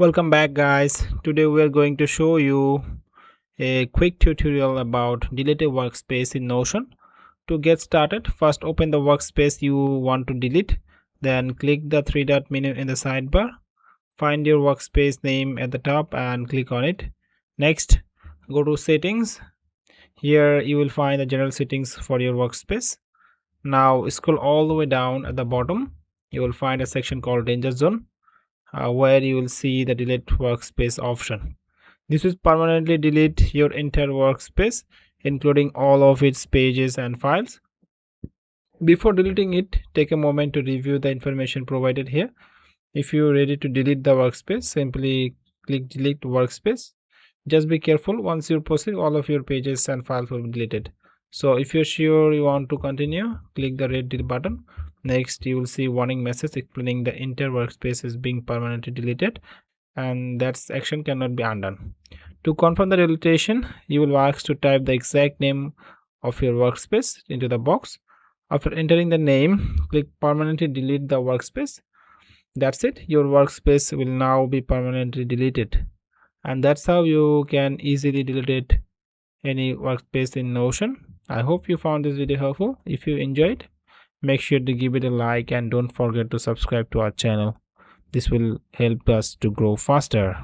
Welcome back, guys. Today we are going to show you a quick tutorial about deleted workspace in Notion. To get started, first open the workspace you want to delete, then click the three dot menu in the sidebar. Find your workspace name at the top and click on it. Next, go to settings. Here you will find the general settings for your workspace. Now scroll all the way down at the bottom. You will find a section called danger zone. Where you will see the delete workspace option. This will permanently delete your entire workspace, including all of its pages and files. Before deleting it, take a moment to review the information provided here. If you're ready to delete the workspace, simply click delete workspace. Just be careful, once you proceed, all of your pages and files will be deleted. So if you're sure you want to continue, click the red delete button. Next, you will see warning message explaining the entire workspace is being permanently deleted and that action cannot be undone. To confirm the deletion, you will ask to type the exact name of your workspace into the box. After entering the name, click permanently delete the workspace. That's it, your workspace will now be permanently deleted. And that's how you can easily delete any workspace in Notion. I hope you found this video helpful. If you enjoyed, make sure to give it a like and don't forget to subscribe to our channel. This will help us to grow faster.